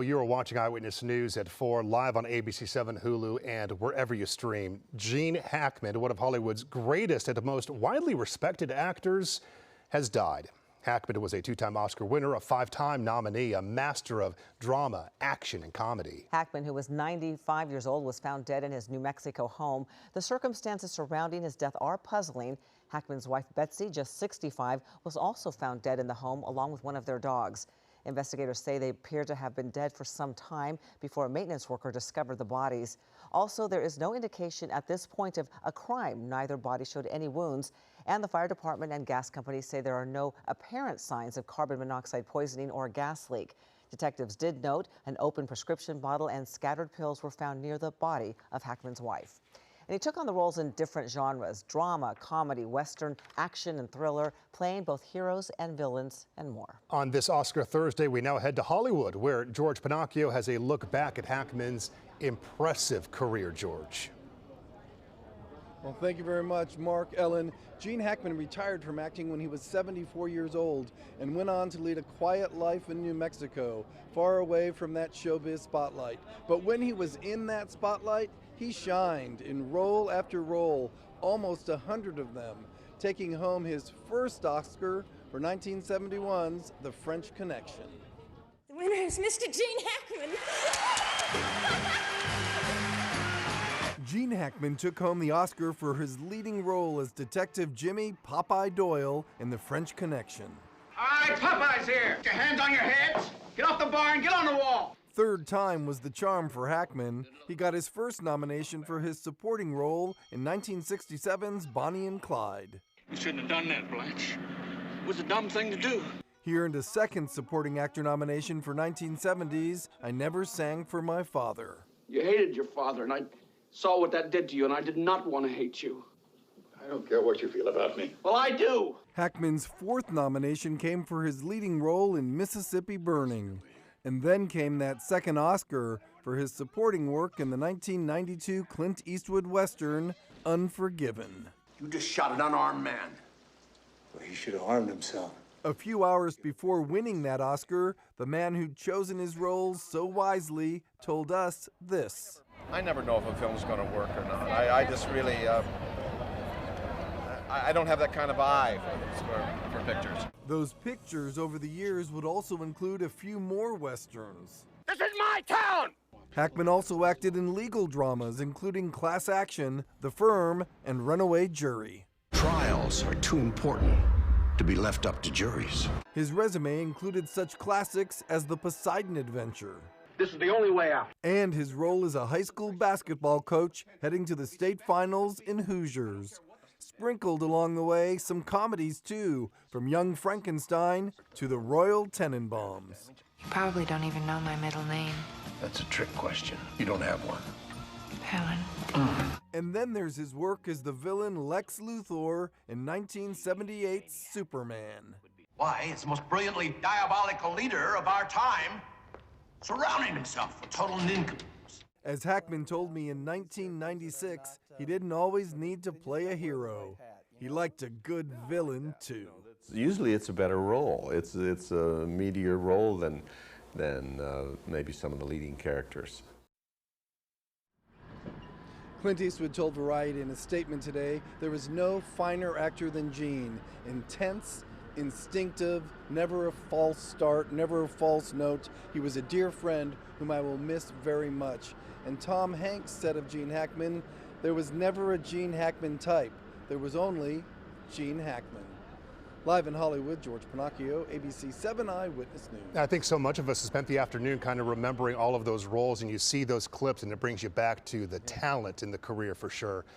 You are watching Eyewitness News at 4, live on ABC7, Hulu, and wherever you stream. Gene Hackman, one of Hollywood's greatest and most widely respected actors, has died. Hackman was a two-time Oscar winner, a five-time nominee, a master of drama, action, and comedy. Hackman, who was 95 years old, was found dead in his New Mexico home. The circumstances surrounding his death are puzzling. Hackman's wife, Betsy, just 65, was also found dead in the home along with one of their dogs. Investigators say they appear to have been dead for some time before a maintenance worker discovered the bodies. Also, there is no indication at this point of a crime. Neither body showed any wounds, and the fire department and gas companies say there are no apparent signs of carbon monoxide poisoning or a gas leak. Detectives did note an open prescription bottle and scattered pills were found near the body of Hackman's wife. And he took on the roles in different genres: drama, comedy, western, action, and thriller, playing both heroes and villains and more. On this Oscar Thursday, we now head to Hollywood, where George Pinocchio has a look back at Hackman's impressive career. George. Well, thank you very much, Mark. Ellen. Gene Hackman retired from acting when he was 74 years old and went on to lead a quiet life in New Mexico, far away from that showbiz spotlight. But when he was in that spotlight, he shined in role after role, almost 100 of them, taking home his first Oscar for 1971's The French Connection. The winner is Mr. Gene Hackman. Gene Hackman took home the Oscar for his leading role as Detective Jimmy Popeye Doyle in The French Connection. All right, Popeye's here. Get your hands on your heads. Get off the bar and get on the wall. Third time was the charm for Hackman. He got his first nomination for his supporting role in 1967's Bonnie and Clyde. You shouldn't have done that, Blanche. It was a dumb thing to do. He earned a second supporting actor nomination for 1970's I Never Sang for My Father. You hated your father, and I saw what that did to you, and I did not want to hate you. I don't care what you feel about me. Well, I do. Hackman's fourth nomination came for his leading role in Mississippi Burning. And then came that second Oscar for his supporting work in the 1992 Clint Eastwood Western, Unforgiven. You just shot an unarmed man. Well, he should have harmed himself. A few hours before winning that Oscar, the man who'd chosen his roles so wisely told us this. I never know if a film's going to work or not. I just really, I don't have that kind of eye for pictures. Those pictures over the years would also include a few more Westerns. This is my town! Hackman also acted in legal dramas, including Class Action, The Firm, and Runaway Jury. Trials are too important to be left up to juries. His resume included such classics as The Poseidon Adventure. This is the only way out. And his role as a high school basketball coach heading to the state finals in Hoosiers. Sprinkled along the way, some comedies too, from Young Frankenstein to the Royal Tenenbaums. You probably don't even know my middle name. That's a trick question. You don't have one. Helen. And then there's his work as the villain Lex Luthor in 1978's Superman. Why, it's the most brilliantly diabolical leader of our time, surrounding himself with total nincompoops. As Hackman told me in 1996, he didn't always need to play a hero. He liked a good villain, too. Usually it's a better role. It's a meatier role than maybe some of the leading characters. Clint Eastwood told Variety in a statement today, there is no finer actor than Gene. Intense, instinctive, never a false start, never a false note. He was a dear friend whom I will miss very much. And Tom Hanks said of Gene Hackman, there was never a Gene Hackman type. There was only Gene Hackman. Live in Hollywood, George Pinocchio, ABC 7 Eyewitness News. I think so much of us have spent the afternoon kind of remembering all of those roles, and you see those clips and it brings you back to the talent in the career for sure.